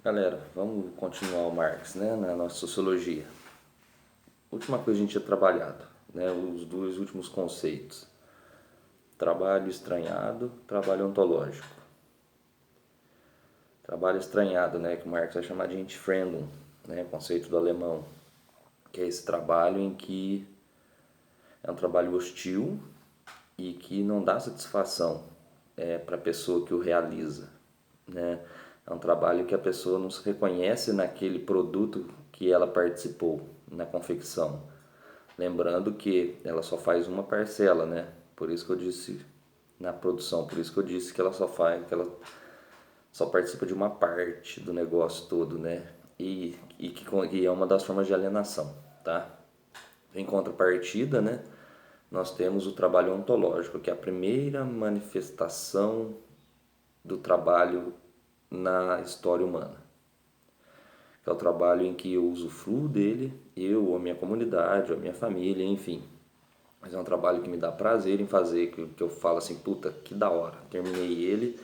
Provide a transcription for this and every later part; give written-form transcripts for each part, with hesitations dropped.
Galera, vamos continuar o Marx, né, na nossa sociologia. Última coisa que a gente tinha trabalhado, né, os dois últimos conceitos. Trabalho estranhado, trabalho ontológico. Trabalho estranhado, né, que o Marx vai chamar de Entfremdung, né, conceito do alemão, que é esse trabalho em que é um trabalho hostil e que não dá satisfação para a pessoa que o realiza, né? É um trabalho que a pessoa não se reconhece naquele produto que ela participou na confecção. Lembrando que ela só faz uma parcela, né? Por isso que eu disse na produção, por isso que eu disse que ela só faz, que ela só participa de uma parte do negócio todo, né? E é uma das formas de alienação, tá? Em contrapartida, né? Nós temos o trabalho ontológico, que é a primeira manifestação do trabalho na história humana. Que é o trabalho em que eu usufruo dele, eu, ou a minha comunidade, ou a minha família, enfim. Mas é um trabalho que me dá prazer em fazer, que eu falo assim, puta, que da hora, terminei ele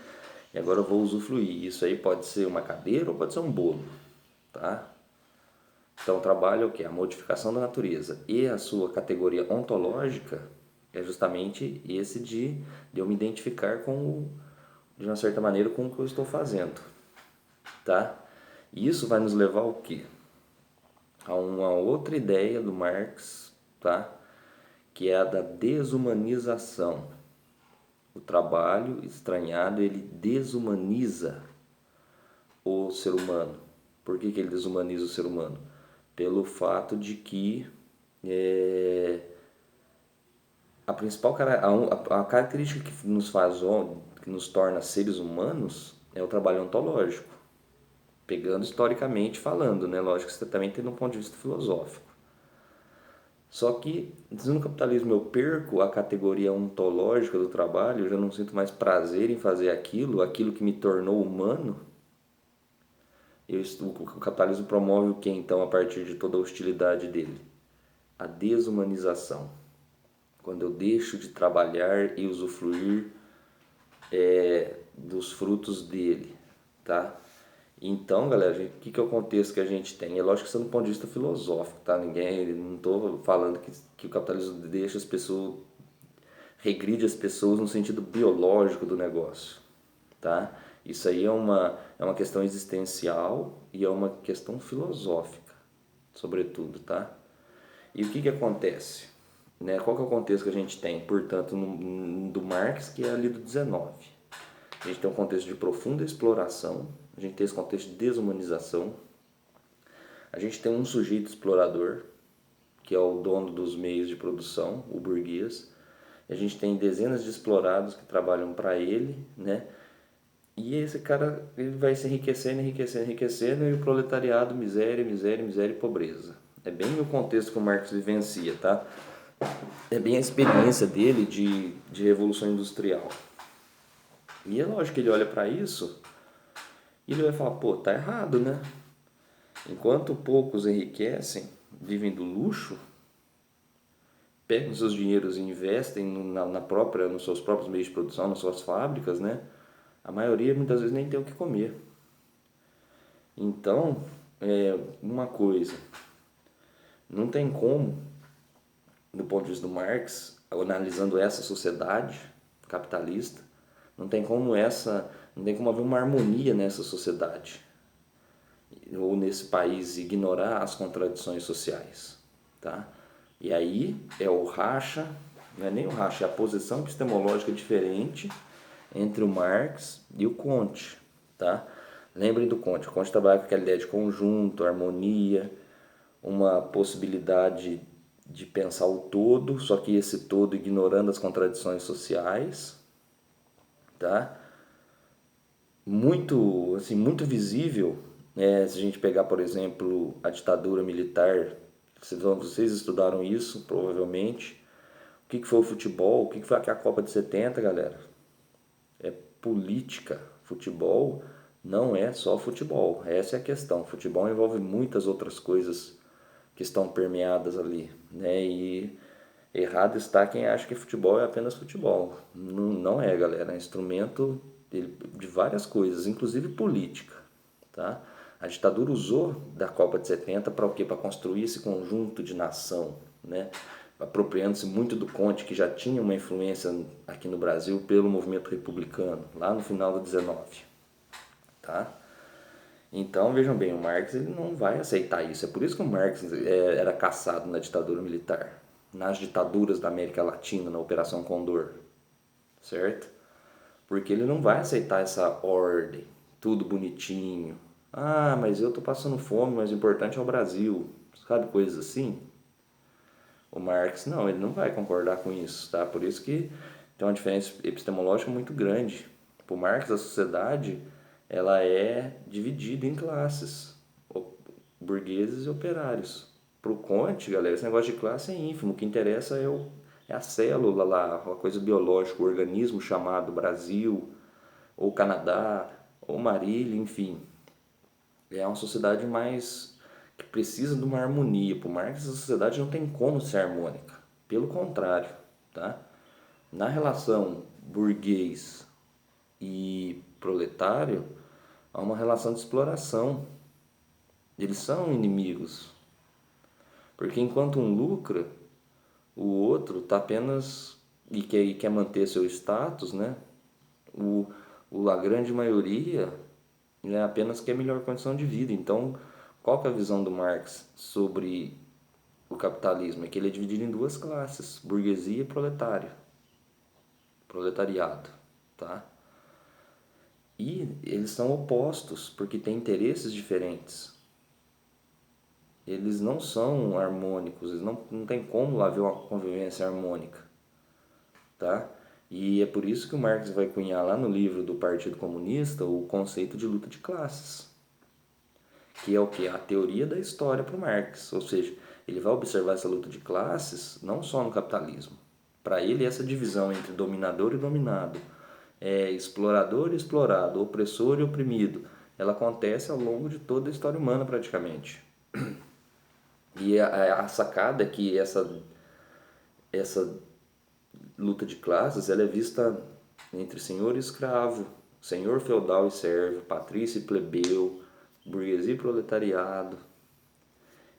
e agora eu vou usufruir. Isso aí pode ser uma cadeira ou pode ser um bolo, tá? Então o trabalho é o que? A modificação da natureza. E a sua categoria ontológica é justamente esse de eu me identificar de uma certa maneira com o que eu estou fazendo, tá? E isso vai nos levar ao quê? A uma outra ideia do Marx, tá? Que é a da desumanização. O trabalho estranhado, ele desumaniza o ser humano. Por que ele desumaniza o ser humano? Pelo fato de que a principal a característica que nos faz que nos torna seres humanos é o trabalho ontológico. Pegando historicamente falando, né? Lógico que você também tem um ponto de vista filosófico. Só que no capitalismo eu perco a categoria ontológica do trabalho, eu já não sinto mais prazer em fazer aquilo que me tornou humano. O capitalismo promove o que então a partir de toda a hostilidade dele? A desumanização. Quando eu deixo de trabalhar e usufruir dos frutos dele, tá? Então, galera, o que é o contexto que a gente tem? É lógico que isso é do ponto de vista filosófico, tá? Não estou falando que o capitalismo deixa as pessoas, regride as pessoas no sentido biológico do negócio, tá? Isso aí é uma questão existencial e é uma questão filosófica, sobretudo, tá? E o que acontece? Né? Qual que é o contexto que a gente tem, portanto, do Marx, que é ali do 19? A gente tem um contexto de profunda exploração, a gente tem esse contexto de desumanização, a gente tem um sujeito explorador, que é o dono dos meios de produção, o burguês, a gente tem dezenas de explorados que trabalham para ele, né? E esse cara ele vai se enriquecendo, enriquecendo, enriquecendo, e o proletariado, miséria, miséria, miséria e pobreza. É bem o contexto que o Marx vivencia, tá? É bem a experiência dele de revolução industrial. E é lógico que ele olha para isso e ele vai falar, pô, tá errado, né? Enquanto poucos enriquecem, vivem do luxo, pegam seus dinheiros e investem nos seus próprios meios de produção, nas suas fábricas, né? A maioria muitas vezes nem tem o que comer. Então, uma coisa, não tem como, do ponto de vista do Marx, analisando essa sociedade capitalista, não tem como haver uma harmonia nessa sociedade ou nesse país ignorar as contradições sociais, tá? E aí é o racha, não é nem o racha, é a posição epistemológica diferente entre o Marx e o Comte, tá? Lembrem do Comte. O Comte trabalha com aquela ideia de conjunto, harmonia, uma possibilidade de pensar o todo, só que esse todo ignorando as contradições sociais, tá? Muito, assim, muito visível, se a gente pegar, por exemplo, a ditadura militar, vocês estudaram isso, provavelmente. O que foi o futebol? O que foi a Copa de 70, galera? É política. Futebol não é só futebol. Essa é a questão. Futebol envolve muitas outras coisas que estão permeadas ali, né? E errado está quem acha que futebol é apenas futebol. Não é, galera. É instrumento de várias coisas, inclusive política, tá? A ditadura usou da Copa de 70 para o quê? Para construir esse conjunto de nação, né? Apropriando-se muito do Conte, que já tinha uma influência aqui no Brasil pelo movimento republicano, lá no final do 19, tá? Então, vejam bem, o Marx ele não vai aceitar isso. É por isso que o Marx era caçado na ditadura militar, nas ditaduras da América Latina, na Operação Condor, certo? Porque ele não vai aceitar essa ordem, tudo bonitinho. Ah, mas eu tô passando fome, mas o importante é o Brasil, sabe, coisas assim. O Marx, não, ele não vai concordar com isso, tá? Por isso que tem uma diferença epistemológica muito grande. Para o Marx, a sociedade, ela é dividida em classes, burgueses e operários. Para o Comte, galera, esse negócio de classe é ínfimo, o que interessa é a célula lá, a coisa biológica, o organismo chamado Brasil, ou Canadá, ou Marília, enfim. É uma sociedade mais que precisa de uma harmonia. Para o Marx, a sociedade não tem como ser harmônica. Pelo contrário, tá? Na relação burguês e proletário, há uma relação de exploração. Eles são inimigos. Porque enquanto um lucra, o outro está apenas e quer manter seu status, né? A grande maioria apenas quer melhor condição de vida. Então, qual que é a visão do Marx sobre o capitalismo? É que ele é dividido em duas classes, burguesia e proletariado, tá? E eles são opostos, porque têm interesses diferentes. Eles não são harmônicos, eles não tem como haver uma convivência harmônica, tá? E é por isso que o Marx vai cunhar lá no livro do Partido Comunista o conceito de luta de classes, que é o que? A teoria da história para o Marx, ou seja, ele vai observar essa luta de classes não só no capitalismo. Para ele, essa divisão entre dominador e dominado, explorador e explorado, opressor e oprimido, ela acontece ao longo de toda a história humana praticamente. E a sacada é que essa luta de classes ela é vista entre senhor e escravo, senhor feudal e servo, patrício e plebeu, burguesia e proletariado.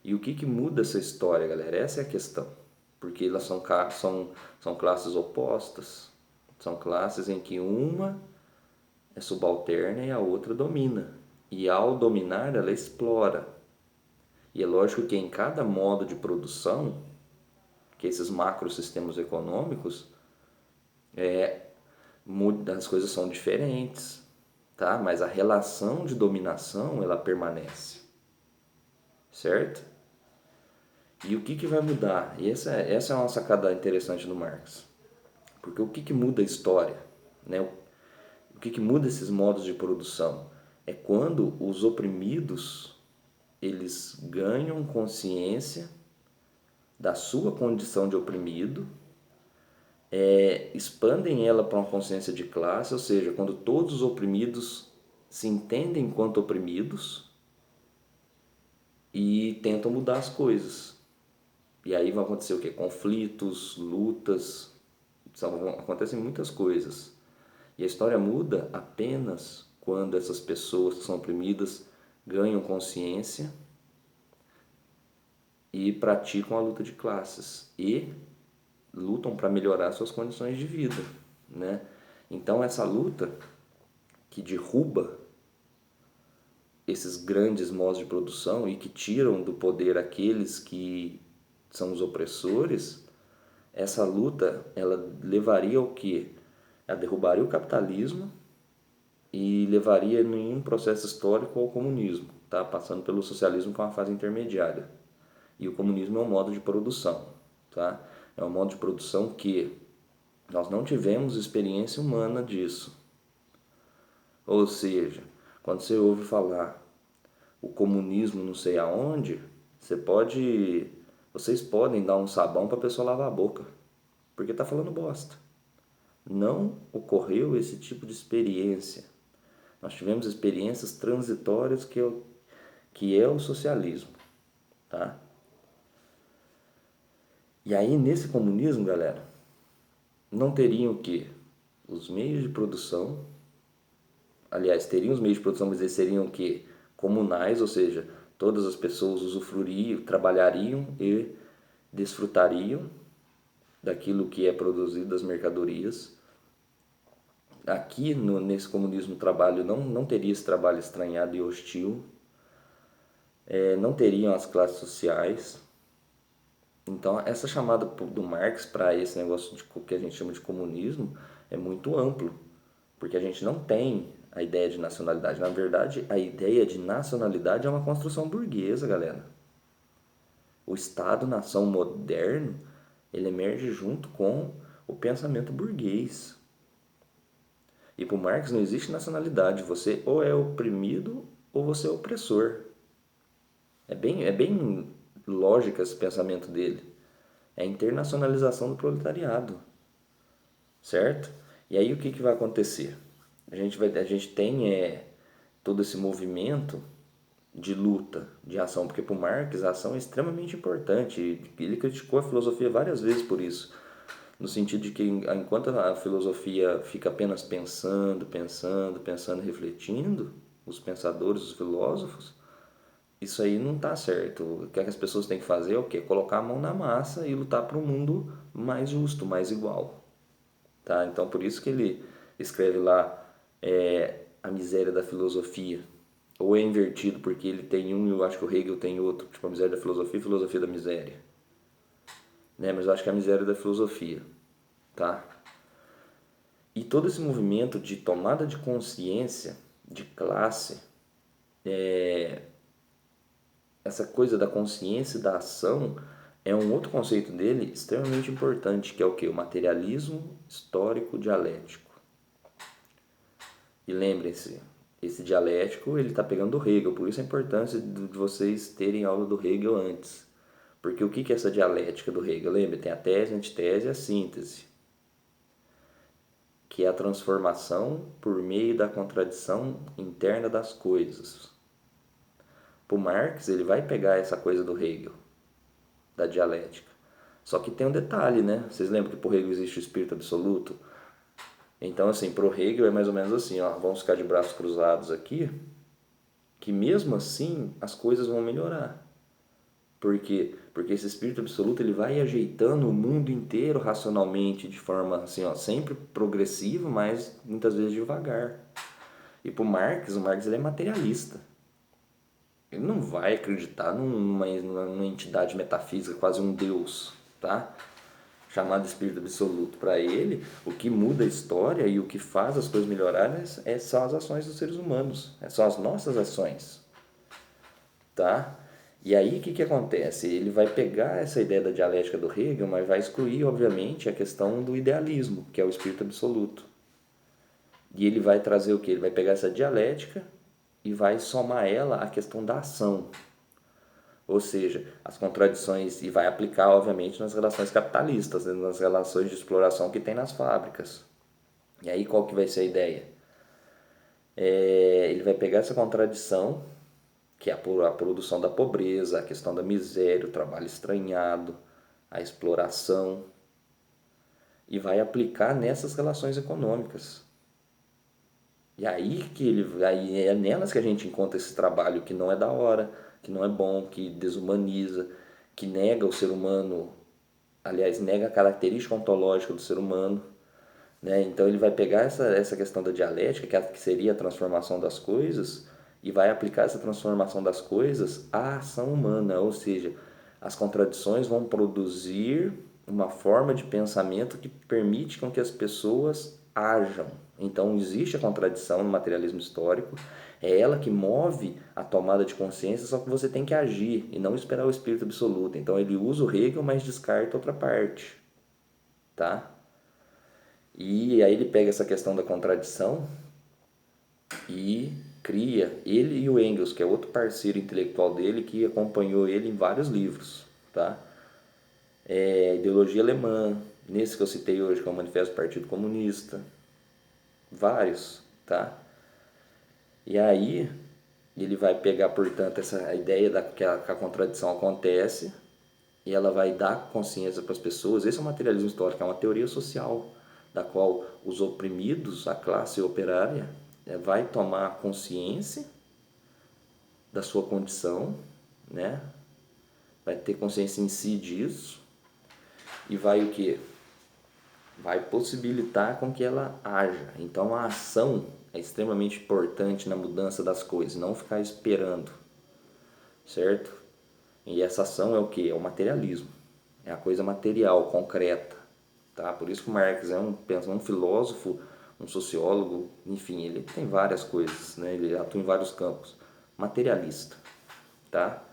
E o que muda essa história, galera? Essa é a questão. Porque elas são classes opostas. São classes em que uma é subalterna e a outra domina. E ao dominar, ela explora. E é lógico que em cada modo de produção, que esses macrosistemas econômicos, as coisas são diferentes, tá? Mas a relação de dominação, ela permanece, certo? E o que vai mudar? E essa é uma sacada interessante do Marx. Porque o que muda a história? Né? O que muda esses modos de produção? É quando os oprimidos eles ganham consciência da sua condição de oprimido, expandem ela para uma consciência de classe, ou seja, quando todos os oprimidos se entendem enquanto oprimidos e tentam mudar as coisas. E aí vão acontecer o quê? Conflitos, lutas, acontecem muitas coisas. E a história muda apenas quando essas pessoas que são oprimidas ganham consciência e praticam a luta de classes e lutam para melhorar suas condições de vida, né? Então essa luta que derruba esses grandes modos de produção e que tiram do poder aqueles que são os opressores, essa luta ela levaria ao quê? Ela derrubaria o capitalismo e levaria em um processo histórico ao comunismo, tá? Passando pelo socialismo, que é uma fase intermediária. E o comunismo é um modo de produção, tá? É um modo de produção que nós não tivemos experiência humana disso. Ou seja, quando você ouve falar o comunismo não sei aonde, vocês podem dar um sabão para a pessoa lavar a boca, porque está falando bosta. Não ocorreu esse tipo de experiência. Nós tivemos experiências transitórias que é o socialismo, tá? E aí nesse comunismo, galera, não teriam o quê? Os meios de produção, aliás, teriam os meios de produção, mas eles seriam o quê? comunais, ou seja, todas as pessoas usufruiriam, trabalhariam e desfrutariam daquilo que é produzido, das mercadorias. Aqui nesse comunismo o trabalho não teria esse trabalho estranhado e hostil, não teriam as classes sociais. Então essa chamada do Marx para esse negócio que a gente chama de comunismo é muito amplo, porque a gente não tem a ideia de nacionalidade. Na verdade, a ideia de nacionalidade é uma construção burguesa, galera. O Estado-nação moderno, ele emerge junto com o pensamento burguês. E para o Marx não existe nacionalidade, você ou é oprimido ou você é opressor. É bem lógico esse pensamento dele. É a internacionalização do proletariado, certo? E aí o que vai acontecer? A gente tem todo esse movimento de luta, de ação, porque para o Marx a ação é extremamente importante. Ele criticou a filosofia várias vezes por isso, no sentido de que enquanto a filosofia fica apenas pensando, refletindo, os pensadores, os filósofos, isso aí não está certo. O que as pessoas têm que fazer é o quê? Colocar a mão na massa e lutar para um mundo mais justo, mais igual. Tá? Então por isso que ele escreve lá A Miséria da Filosofia. Ou é invertido, porque ele tem um e eu acho que o Hegel tem outro, tipo a Miséria da Filosofia e Filosofia da Miséria. Né? Mas eu acho que é a Miséria da Filosofia. Tá? E todo esse movimento de tomada de consciência de classe, essa coisa da consciência e da ação, é um outro conceito dele extremamente importante, que é o que? O materialismo histórico dialético. E lembrem-se, esse dialético ele está pegando do Hegel, por isso a importância de vocês terem aula do Hegel antes. Porque o que é essa dialética do Hegel? Lembra, tem a tese, a antitese e a síntese, que é a transformação por meio da contradição interna das coisas. Para o Marx, ele vai pegar essa coisa do Hegel, da dialética. Só que tem um detalhe, né? Vocês lembram que por Hegel existe o espírito absoluto? Então, assim, pro Hegel é mais ou menos assim, ó, vamos ficar de braços cruzados aqui, que mesmo assim as coisas vão melhorar. Por quê? Porque esse espírito absoluto ele vai ajeitando o mundo inteiro racionalmente, de forma assim, ó, sempre progressiva, mas muitas vezes devagar. E pro Marx, o Marx ele é materialista. Ele não vai acreditar numa entidade metafísica, quase um deus, tá? Chamado espírito absoluto. Para ele, o que muda a história e o que faz as coisas melhorarem são as ações dos seres humanos, são as nossas ações, tá? E aí o que acontece? Ele vai pegar essa ideia da dialética do Hegel, mas vai excluir, obviamente, a questão do idealismo, que é o espírito absoluto. E ele vai trazer o que? Ele vai pegar essa dialética e vai somar ela à questão da ação. Ou seja, as contradições, e vai aplicar, obviamente, nas relações capitalistas, né, nas relações de exploração que tem nas fábricas. E aí qual que vai ser a ideia? Ele vai pegar essa contradição, que é a produção da pobreza, a questão da miséria, o trabalho estranhado, a exploração, e vai aplicar nessas relações econômicas. E aí é nelas que a gente encontra esse trabalho que não é da hora, que não é bom, que desumaniza, que nega o ser humano, aliás, nega a característica ontológica do ser humano. Né? Então ele vai pegar essa questão da dialética, que seria a transformação das coisas, e vai aplicar essa transformação das coisas à ação humana, ou seja, as contradições vão produzir uma forma de pensamento que permite com que as pessoas ajam. Então existe a contradição no materialismo histórico, é ela que move a tomada de consciência, só que você tem que agir e não esperar o espírito absoluto. Então ele usa o Hegel, mas descarta outra parte, tá? E aí ele pega essa questão da contradição e cria, ele e o Engels, que é outro parceiro intelectual dele, que acompanhou ele em vários livros, tá? Ideologia alemã, nesse que eu citei hoje, que é o Manifesto do Partido Comunista, vários, tá? E aí ele vai pegar, portanto, essa ideia que a contradição acontece e ela vai dar consciência para as pessoas. Esse é o materialismo histórico, é uma teoria social da qual os oprimidos, a classe operária, vai tomar consciência da sua condição, né? Vai ter consciência em si disso e vai o quê? Vai possibilitar com que ela haja. Então a ação é extremamente importante na mudança das coisas, não ficar esperando, certo? E essa ação é o quê? É o materialismo, é a coisa material, concreta, tá? Por isso que o Marx é um filósofo, um sociólogo, enfim, ele tem várias coisas, né? Ele atua em vários campos, materialista, tá?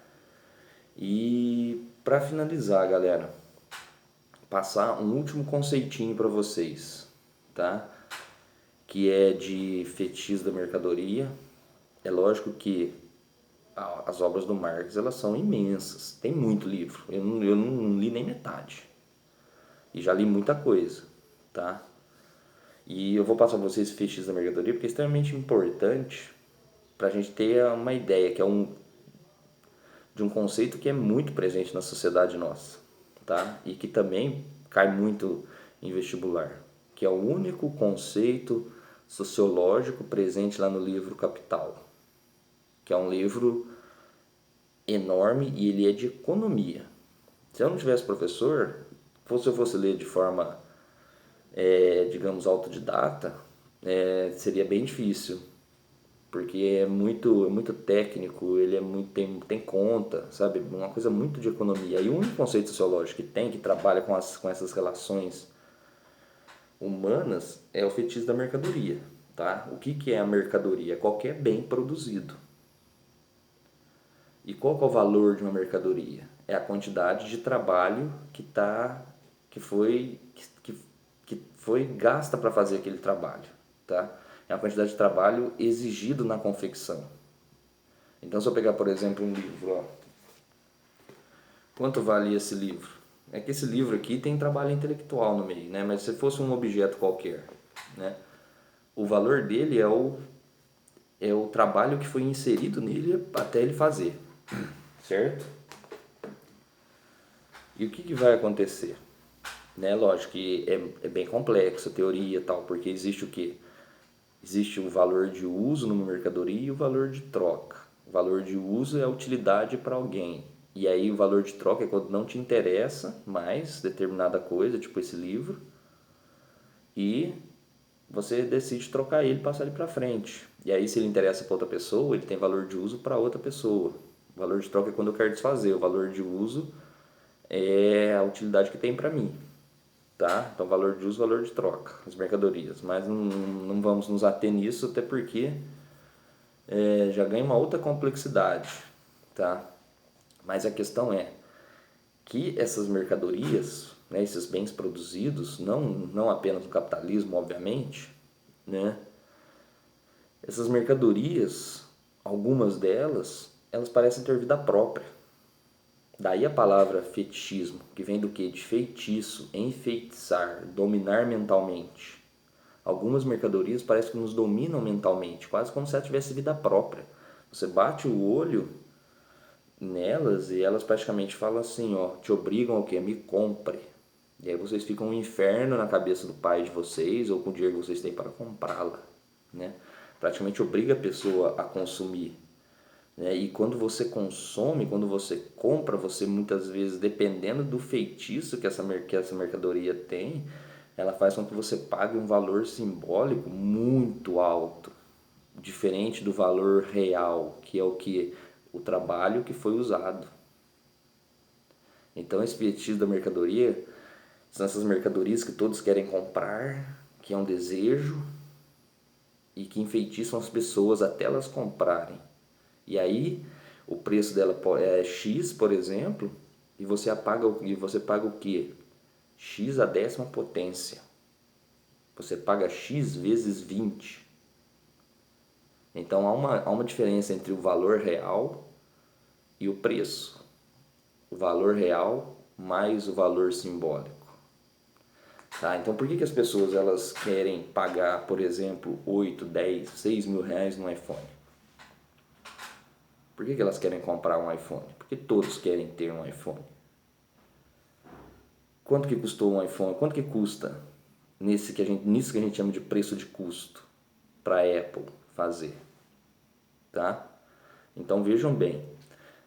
E para finalizar, galera, passar um último conceitinho para vocês, tá? Que é de fetiche da mercadoria. É lógico que as obras do Marx, elas são imensas, tem muito livro, eu não li nem metade, e já li muita coisa, tá? E eu vou passar para vocês esse fetiche da mercadoria porque é extremamente importante para a gente ter uma ideia, que é de um conceito que é muito presente na sociedade nossa, tá? E que também cai muito em vestibular, que é o único conceito sociológico presente lá no livro Capital, que é um livro enorme e ele é de economia. Se eu não tivesse professor, se eu fosse ler de forma, digamos, autodidata, seria bem difícil, porque é muito técnico, ele é muito, tem conta, sabe? Uma coisa muito de economia. E o único conceito sociológico que tem, que trabalha com essas relações humanas, é o fetiche da mercadoria, tá? O que é a mercadoria? É qualquer bem produzido. E qual que é o valor de uma mercadoria? É a quantidade de trabalho que foi gasta para fazer aquele trabalho, tá? É a quantidade de trabalho exigido na confecção. Então, se eu pegar, por exemplo, um livro, ó, quanto vale esse livro? É que esse livro aqui tem trabalho intelectual no meio, né? Mas se fosse um objeto qualquer, né? O valor dele é o trabalho que foi inserido nele até ele fazer, certo? E o que vai acontecer? Né? Lógico que é bem complexo a teoria e tal, porque existe o quê? Existe o valor de uso numa mercadoria e o valor de troca. O valor de uso é a utilidade para alguém. E aí o valor de troca é quando não te interessa mais determinada coisa, tipo esse livro, e você decide trocar ele e passar ele para frente. E aí se ele interessa para outra pessoa, ele tem valor de uso para outra pessoa. O valor de troca é quando eu quero desfazer, o valor de uso é a utilidade que tem para mim. Tá? Então, valor de uso, valor de troca, as mercadorias. Mas não vamos nos ater nisso, até porque já ganha uma outra complexidade, tá? Mas a questão é que essas mercadorias, né, esses bens produzidos, não apenas no capitalismo, obviamente, né? Essas mercadorias, algumas delas, elas parecem ter vida própria. Daí a palavra fetichismo, que vem do que? De feitiço, enfeitiçar, dominar mentalmente. Algumas mercadorias parecem que nos dominam mentalmente, quase como se ela tivesse vida própria. Você bate o olho nelas e elas praticamente falam assim, ó, te obrigam ao quê? Me compre. E aí vocês ficam um inferno na cabeça do pai de vocês ou com o dinheiro que vocês têm para comprá-la, né? Praticamente obriga a pessoa a consumir. Né? E quando você consome, quando você compra, você muitas vezes, dependendo do feitiço que essa mercadoria tem, ela faz com que você pague um valor simbólico muito alto, diferente do valor real, que é o que? O trabalho que foi usado. Então esse feitiço da mercadoria são essas mercadorias que todos querem comprar, que é um desejo e que enfeitiçam as pessoas até elas comprarem. E aí o preço dela é X, por exemplo, e você paga o quê? X à 10ª potência. Você paga X vezes 20. Então há uma diferença entre o valor real e o preço. O valor real mais o valor simbólico. Tá? Então por que as pessoas elas querem pagar, por exemplo, 8, 10, 6 mil reais no iPhone? Por que elas querem comprar um iPhone? Porque todos querem ter um iPhone. Quanto que custou um iPhone? Quanto que custa nisso que a gente chama de preço de custo para a Apple fazer? Tá? Então vejam bem,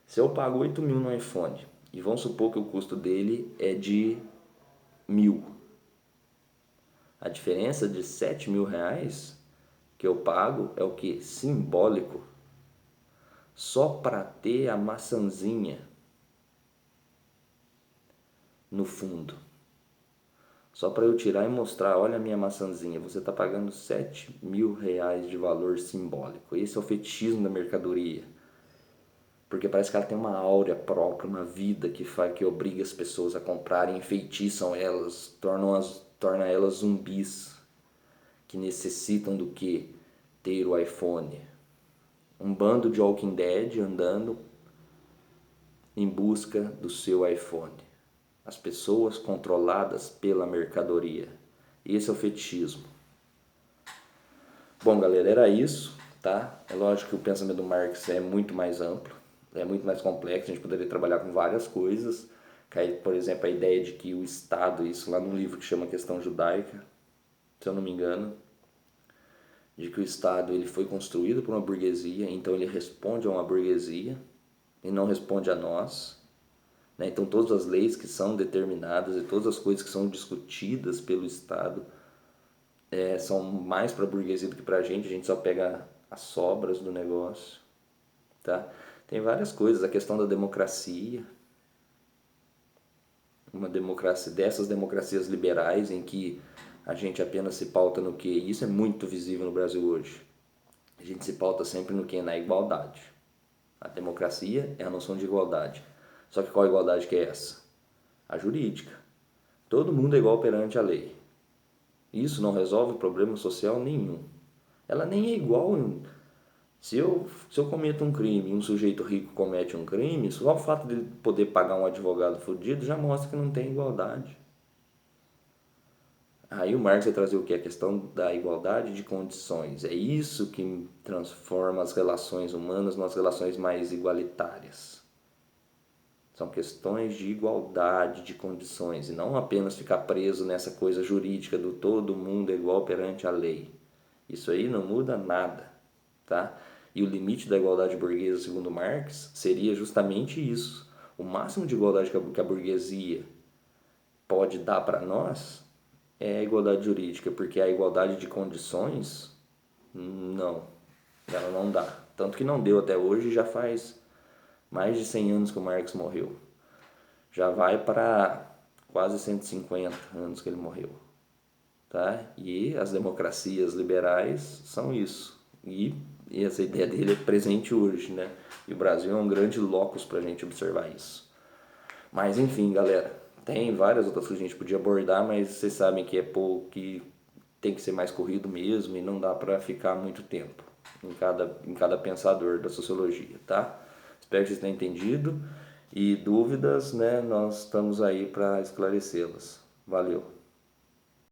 se eu pago 8 mil no iPhone e vamos supor que o custo dele é de 1.000, a diferença de 7 mil reais que eu pago é o que? Simbólico. Só para ter a maçãzinha no fundo. Só para eu tirar e mostrar, olha a minha maçãzinha, você está pagando 7 mil reais de valor simbólico. Esse é o fetichismo da mercadoria. Porque parece que ela tem uma áurea própria, uma vida que obriga as pessoas a comprarem, enfeitiçam elas, torna elas zumbis que necessitam do que? Ter o iPhone. Um bando de Walking Dead andando em busca do seu iPhone. As pessoas controladas pela mercadoria. Esse é o fetichismo. Bom, galera, era isso, tá? É lógico que o pensamento do Marx é muito mais amplo, é muito mais complexo, a gente poderia trabalhar com várias coisas. Por exemplo, a ideia de que o Estado, isso lá num livro que chama Questão Judaica, se eu não me engano, de que o Estado ele foi construído por uma burguesia, então ele responde a uma burguesia e não responde a nós. Né? Então todas as leis que são determinadas e todas as coisas que são discutidas pelo Estado são mais para a burguesia do que para a gente só pega as sobras do negócio. Tá? Tem várias coisas, a questão da democracia, uma democracia dessas democracias liberais em que a gente apenas se pauta no que, isso é muito visível no Brasil hoje. A gente se pauta sempre no que? Na igualdade. A democracia é a noção de igualdade. Só que qual igualdade que é essa? A jurídica. Todo mundo é igual perante a lei. Isso não resolve problema social nenhum. Ela nem é igual. Se eu cometo um crime e um sujeito rico comete um crime, só o fato de poder pagar um advogado fudido já mostra que não tem igualdade. Aí o Marx vai trazer o que? A questão da igualdade de condições. É isso que transforma as relações humanas nas relações mais igualitárias. São questões de igualdade de condições e não apenas ficar preso nessa coisa jurídica do todo mundo é igual perante a lei. Isso aí não muda nada, tá? E o limite da igualdade burguesa, segundo Marx, seria justamente isso. O máximo de igualdade que a burguesia pode dar para nós é a igualdade jurídica, porque a igualdade de condições, não, ela não dá. Tanto que não deu até hoje, já faz mais de 100 anos que o Marx morreu. Já vai para quase 150 anos que ele morreu. Tá? E as democracias liberais são isso. E essa ideia dele é presente hoje, né? E o Brasil é um grande locus para a gente observar isso. Mas enfim, galera, tem várias outras coisas que a gente podia abordar, mas vocês sabem que é pouco, que tem que ser mais corrido mesmo e não dá para ficar muito tempo em cada pensador da sociologia, tá? Espero que vocês tenham entendido e dúvidas, né? Nós estamos aí para esclarecê-las. Valeu!